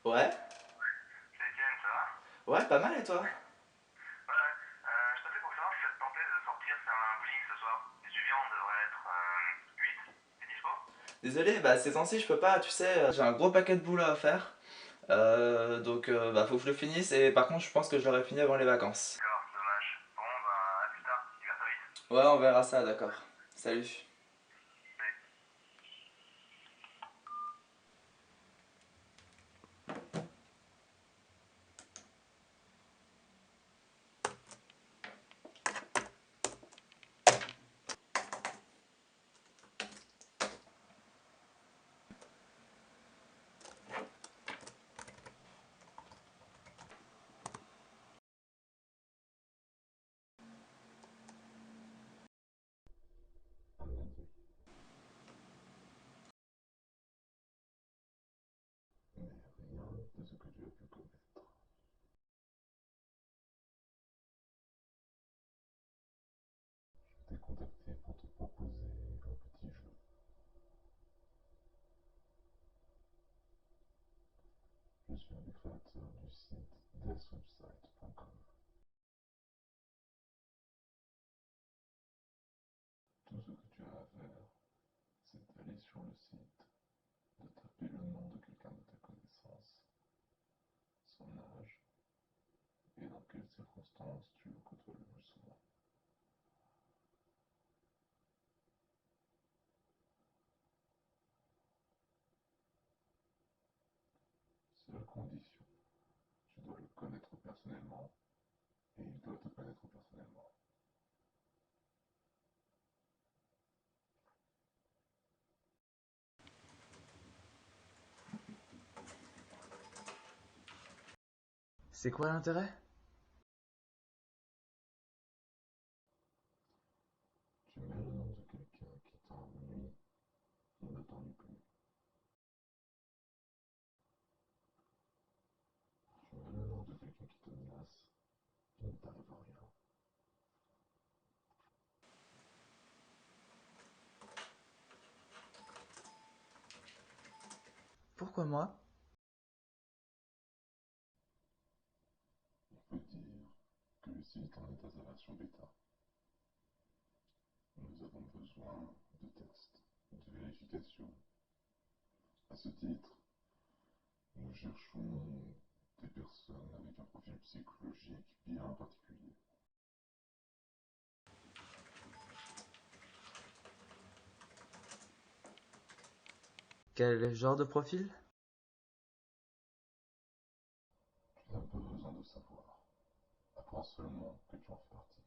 Ouais, C'est Étienne, ça va? ouais, pas mal et toi? Ouais, ouais. Je t'appelais pour savoir si ça te tentait de sortir faire un bowling ce soir. Si tu viens, on devrait être 8. T'es dispo? Désolé, bah ces temps-ci je peux pas, tu sais, j'ai un gros paquet de boulot à faire. Donc bah faut que je le finisse et par contre je pense que je l'aurai fini avant les vacances. D'accord, dommage. Bon, bah, à plus tard. Divers vite. Ouais, on verra ça, d'accord. Salut. Salut. Mais rien de ce que tu as pu commettre. Je t'ai contacté pour te proposer un petit jeu. Je suis un des créateurs du site deathwebsite.com. Tout ce que tu as à faire, c'est d'aller sur le site, de taper le nom de quelqu'un de ta connaissance, son âge et dans quelles circonstances tu le côtoies le plus souvent. Seule condition, tu dois le connaître personnellement et il doit te connaître personnellement. C'est quoi l'intérêt? Tu mets le nom de quelqu'un qui t'ennuie, il ne t'ennuie plus. Tu mets le nom de quelqu'un qui te menace, il ne t'arrive rien. Pourquoi moi? On peut dire que le site en est à sa version bêta. Nous avons besoin de tests, de vérification. À ce titre, nous cherchons des personnes avec un profil psychologique bien particulier. Quel genre de profil? Tu n'as pas besoin de savoir. Apprends seulement que tu en fais partie.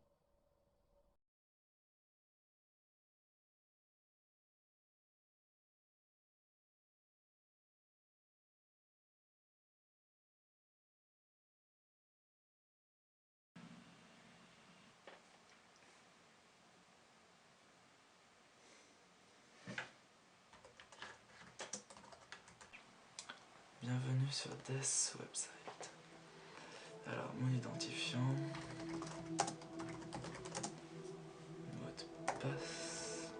Bienvenue sur Death Website. Alors, mon identifiant, mot de passe,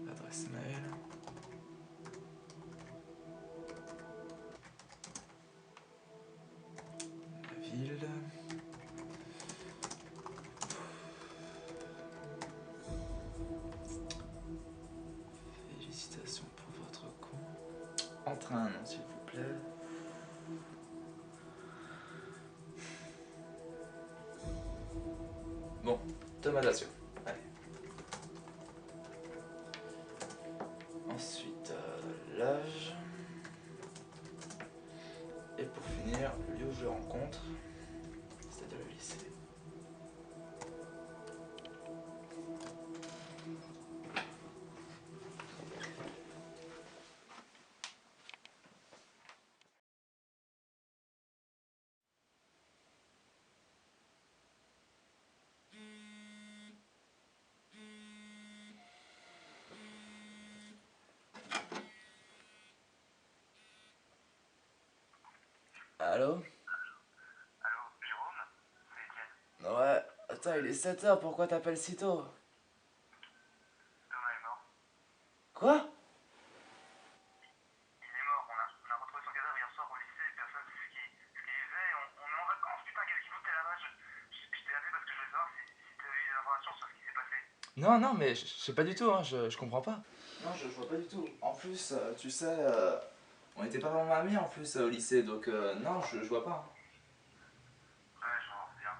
adresse mail, la ville. Félicitations pour votre compte. Entre un nom, s'il vous plaît. Bon, automatisation. Allez. Ensuite, l'âge. Et pour finir, le lieu où je le rencontre, c'est-à-dire le lycée. Allô? Allô, Jérôme? C'est Étienne. Ouais, attends, il est 7h, pourquoi t'appelles si tôt? Thomas est mort. Quoi? Non, non, mais je sais pas du tout, hein, je comprends pas. Non, je vois pas du tout. En plus, tu sais, on était pas vraiment amis en plus au lycée, donc non, je vois pas. Ouais, je pense bien.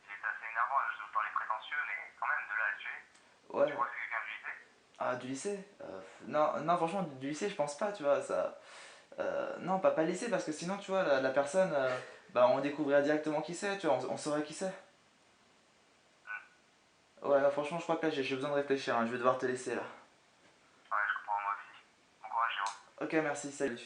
C'est assez énervant, je vous parler prétentieux, mais quand même, de là à le tuer. Ouais. Tu crois que c'est quelqu'un du lycée? Ah, du lycée non, non, franchement, du lycée, je pense pas, tu vois, ça. Non, pas le lycée, parce que sinon, tu vois, la personne, bah, on découvrirait directement qui c'est, tu vois, on saurait qui c'est. Ouais, non, franchement, je crois que là, j'ai besoin de réfléchir, hein, je vais devoir te laisser là. Ouais, je comprends, moi aussi. Bon courage, Jérôme. Ok, merci, salut.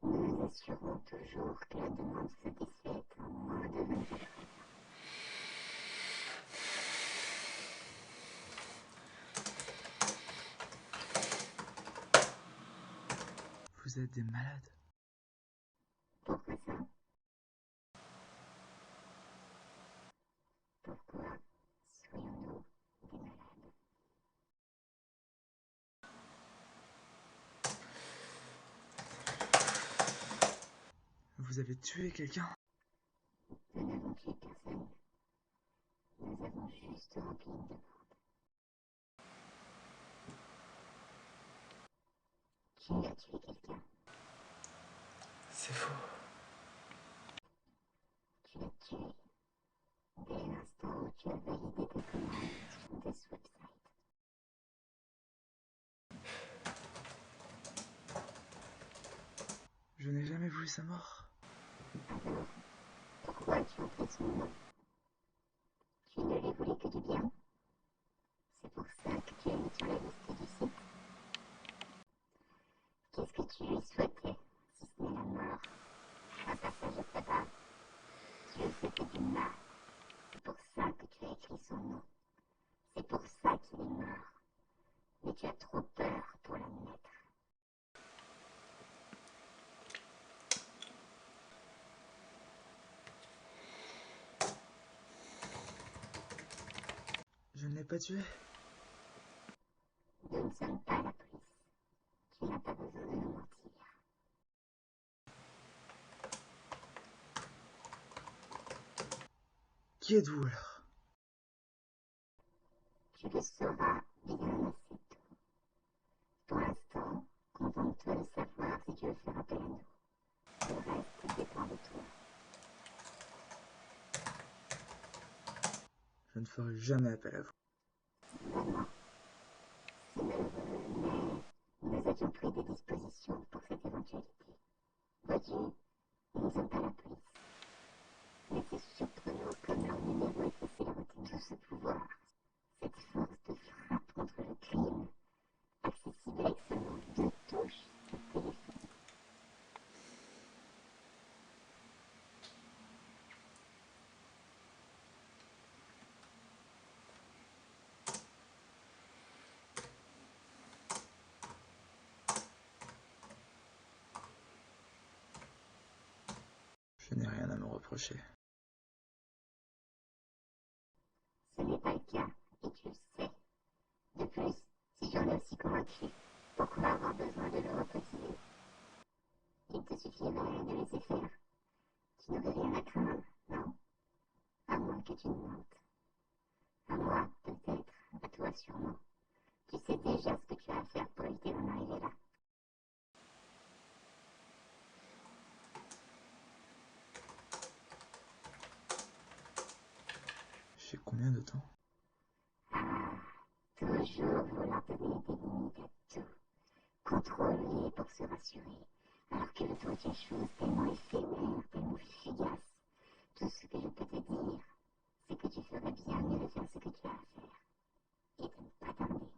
Nous assurons toujours que la demande satisfaite en moins de 24 heures. Vous êtes des malades. Pourquoi ça? Pourquoi serions-nous des malades? Vous avez tué quelqu'un? Nous n'avons tué personne. Nous avons juste rempli une demande. Qui a tué quelqu'un? C'est faux. Tu l'as tué dès l'instant où tu as validé ta commande sur Death Website. Je n'ai jamais voulu sa mort. Alors, pourquoi tu en fais son nom? Tu ne lui voulais que du bien. C'est pour ça que tu es mis sur la liste du site. Qu'est-ce que tu lui souhaitais, si ce n'est la mort? Ah ça, je ne sais pas. Tu lui souhaitais du mal. C'est pour ça que tu as écrit son nom. C'est pour ça qu'il est mort. Mais tu as trop peur pour l'admettre. Je ne l'ai pas tué. Nous ne sommes pas la police. Tu n'as pas besoin de nous mentir. Qui êtes-vous alors? Tu le sauras bien assez tôt. Pour l'instant, contente-toi de savoir si tu veux faire appel à nous. Le reste dépend de toi. Je ne ferai jamais appel à vous. Vraiment. C'est malheureux, mais nous avions pris des dispositions pour cette éventualité. Vois-tu, nous ne sommes pas la police. Mais c'est surprenant comme leur numéro est censé leur ôter tout ce pouvoir. Cette force de frappe contre le crime, accessible avec seulement 2 touches de téléphone. Je n'ai rien à me reprocher. Ce n'est pas le cas, et tu le sais. De plus, si j'en ai aussi convaincu, pourquoi avoir besoin de le repréciser? Il te suffirait de laisser faire. Tu n'aurais rien à craindre, non? À moins que tu ne mentes. À moi, peut-être, à toi sûrement. Tu sais déjà ce que tu as à faire pour éviter d'en arriver là. J'ai combien de temps? Ah, toujours vouloir donner des limites à tout. Contrôler pour se rassurer. Alors que le temps est une chose tellement éphémère, tellement fugace. Tout ce que je peux te dire, c'est que tu ferais bien mieux de faire ce que tu as à faire. Et de ne pas tarder.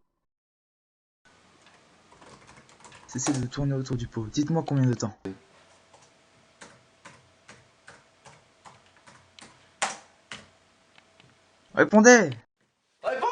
Cessez de tourner autour du pot. Dites-moi combien de temps. Répondez! Répondez!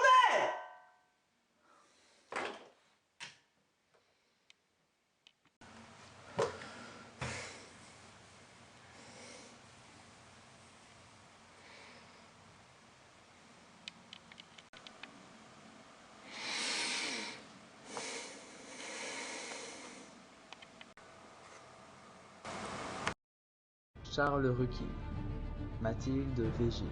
Charles Ruquin, Mathilde Végile,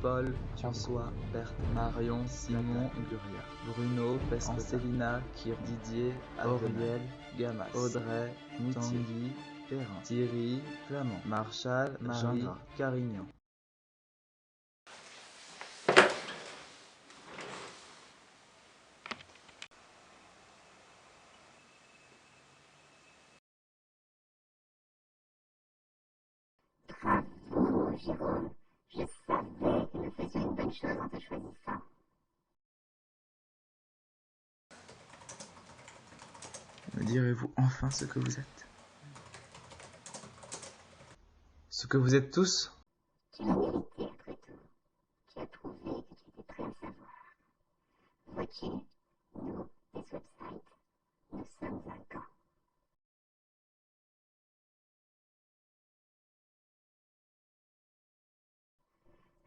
Paul François Berthe, Marion Simon Guria, Bruno Pescota, Ancelina Kir, Didier Auriel Gamas, Audrey Moutier, Tanguy Perrin, Thierry Flamand, Marshall Marie Carignan. Bravo, Jérôme. Je savais que nous faisions une bonne chose en te choisissant. Me direz-vous enfin ce que vous êtes? Ce que vous êtes tous? Tu l'as mérité après tout. Tu as prouvé que tu étais prêt à savoir. Vois-tu, nous, des websites, nous sommes un camp.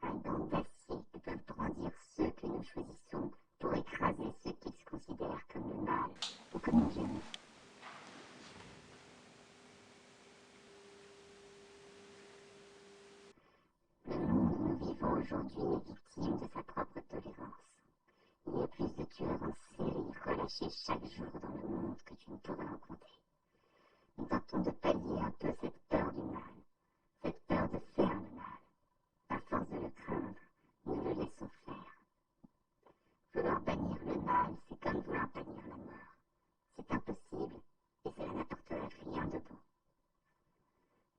Un gant d'acier que peuvent brandir ceux que nous choisissons pour écraser ceux qu'ils considèrent comme le mal ou comme l'ennemi. Le monde où nous vivons aujourd'hui est victime de sa propre tolérance. Il y a plus de tueurs en série relâchés chaque jour dans le monde que tu ne pourrais en compter. Nous tentons de pallier un peu cette peur du mal, cette peur de faire le mal. À force de le craindre, nous le laissons faire. Vouloir bannir le mal, c'est comme vouloir bannir la mort. C'est impossible et cela n'apporterait rien de bon.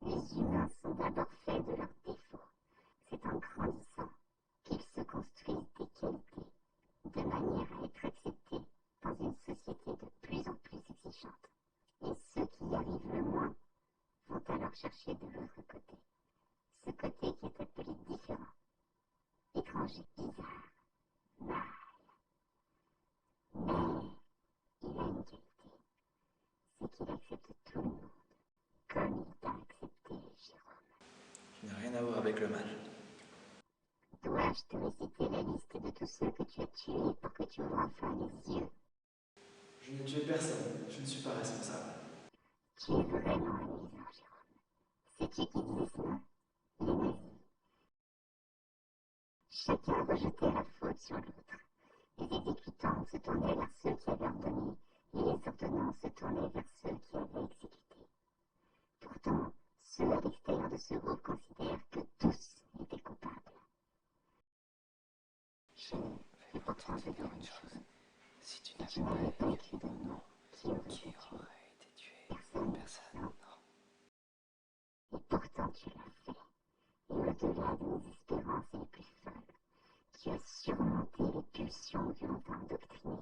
Les humains sont d'abord faits de leurs défauts. C'est en grandissant qu'ils se construisent des qualités, de manière à être acceptés dans une société de plus en plus exigeante. Et ceux qui y arrivent le moins vont alors chercher de l'autre côté. Ce côté qui est appelé différent, étranger, bizarre, mal. Mais il a une qualité, c'est qu'il accepte tout le monde, comme il t'a accepté, Jérôme. Je n'ai rien à voir avec le mal. Dois-je te réciter la liste de tous ceux que tu as tués pour que tu ouvres enfin les yeux? Je n'ai tué personne, je ne suis pas responsable. Tu es vraiment amusant, Jérôme. Sais-tu qui disait cela? Les nazis. Chacun rejetait la faute sur l'autre. Les exécutants se tournaient vers ceux qui avaient ordonné et les ordonnants se tournaient vers ceux qui avaient exécuté. Pourtant, ceux à l'extérieur de ce groupe considèrent que tous étaient coupables. Je vais pourtant te dire une chose. Si tu n'avais pas écrit ton nom, qui aurait été tué? Personne, non. Et pourtant tu l'as fait. Et au-delà de nos espérances les plus folles, tu as surmonté les pulsions qui l'ont endoctriné.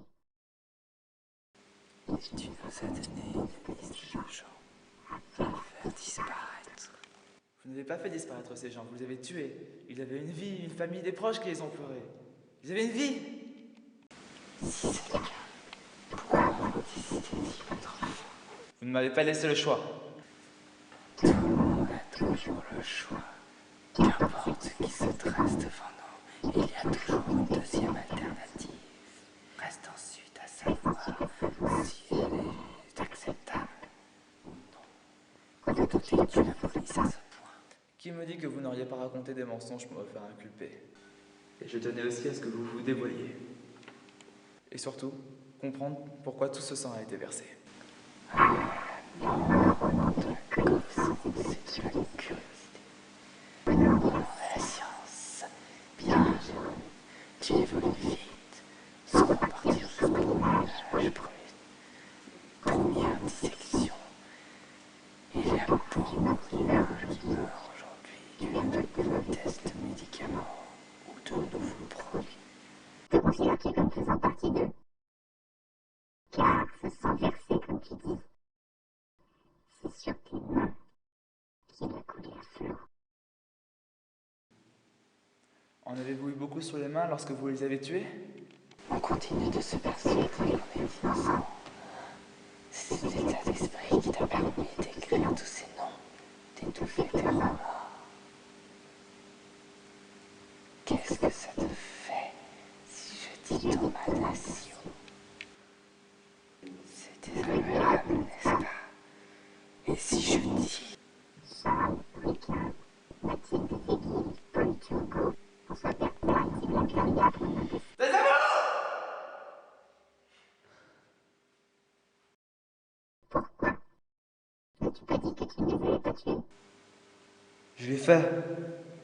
Et Tu nous as donné une liste de gens à faire disparaître. Vous n'avez pas fait disparaître ces gens, vous les avez tués. Ils avaient une vie, une famille, des proches qui les ont pleurés. Ils avaient une vie. Si c'est le cas, pourquoi avoir décidé d'y mettre fin? Vous ne m'avez pas laissé le choix. Tout le monde a toujours le choix. Qu'importe qui se dresse devant nous, il y a toujours une deuxième alternative. Reste ensuite à savoir si elle est acceptable ou non. Redouter tu la police à ce point. Qui me dit que vous n'auriez pas raconté des mensonges pour me faire inculper? Et je tenais aussi à ce que vous vous dévoiliez. Et surtout, comprendre pourquoi tout ce sang a été versé. Non, de la connaissance et de la curiosité. Venons de la science. Bien, Jérôme, tu évolues vite. Sans repartir jusqu'au nuage première dissection. Il y a beaucoup de gens qui meurent aujourd'hui du fait de tests de médicaments ou de nouveaux produits. te considères-tu comme faisant partie d'eux? Car ce sang versé, comme tu dis, c'est sur tes mains qu'il a coulé à flot. En avez-vous eu beaucoup sur les mains lorsque vous les avez tués? On continue de se persuader qu'on est innocent. C'est cet état d'esprit qui t'a permis d'écrire tous ces noms, d'étouffer tes remords. Qu'est-ce que ça te fait si je dis damnation? C'est désagréable, n'est-ce pas? Et si je dis Charles Ruquin. Pourquoi? N'as-tu pas dit que tu ne les avais pas tués? Je l'ai fait.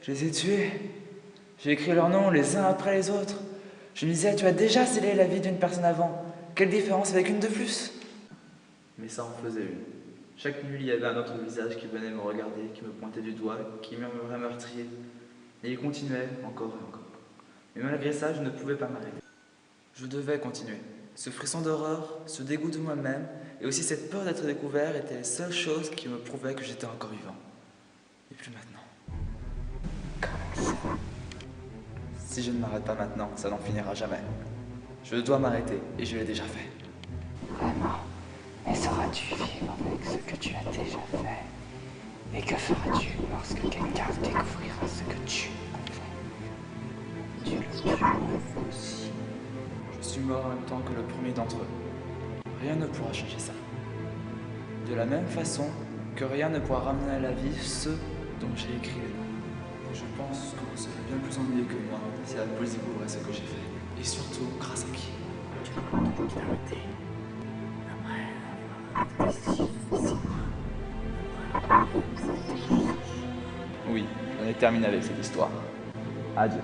Je les ai tués. J'ai écrit leurs noms les uns après les autres. Je me disais, tu as déjà scellé la vie d'une personne avant. Quelle différence avec une de plus? Mais ça en faisait une. Chaque nuit, il y avait un autre visage qui venait me regarder, qui me pointait du doigt, qui murmurait meurtrier. Et il continuait encore et encore. Mais malgré ça, je ne pouvais pas m'arrêter. Je devais continuer. Ce frisson d'horreur, ce dégoût de moi-même, et aussi cette peur d'être découvert étaient les seules choses qui me prouvaient que j'étais encore vivant. Et plus maintenant. Si je ne m'arrête pas maintenant, ça n'en finira jamais. Je dois m'arrêter, et je l'ai déjà fait. Vraiment. Mais sauras-tu vivre avec ce que tu as déjà fait? Et que feras-tu lorsque quelqu'un découvrira ce que tu as fait? Tu le tueras aussi. Je suis mort en même temps que le premier d'entre eux. Rien ne pourra changer ça. De la même façon que rien ne pourra ramener à la vie ceux dont j'ai écrit les noms. Je pense que vous serez bien plus ennuyé que moi si la police découvrait ce que j'ai fait. Et surtout, grâce à qui? Tu crois qu'il t'a arrêté? Après avoir été si difficile. Oui, on est terminé avec cette histoire. Adieu.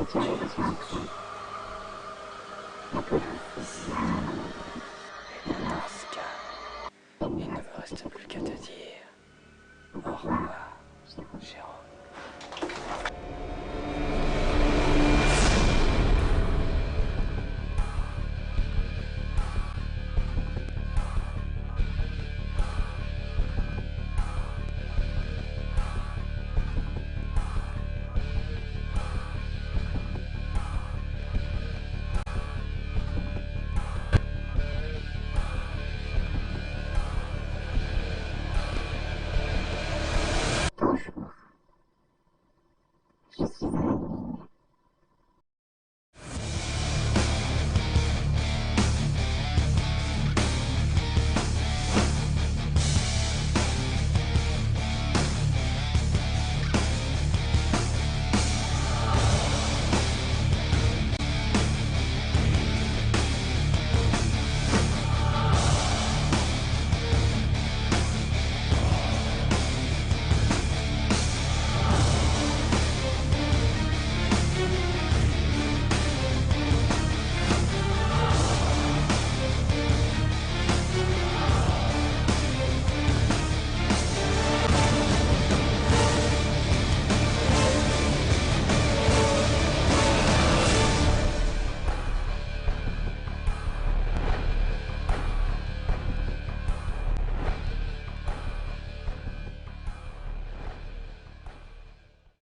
Dans ce cas, il ne me reste plus qu'à te dire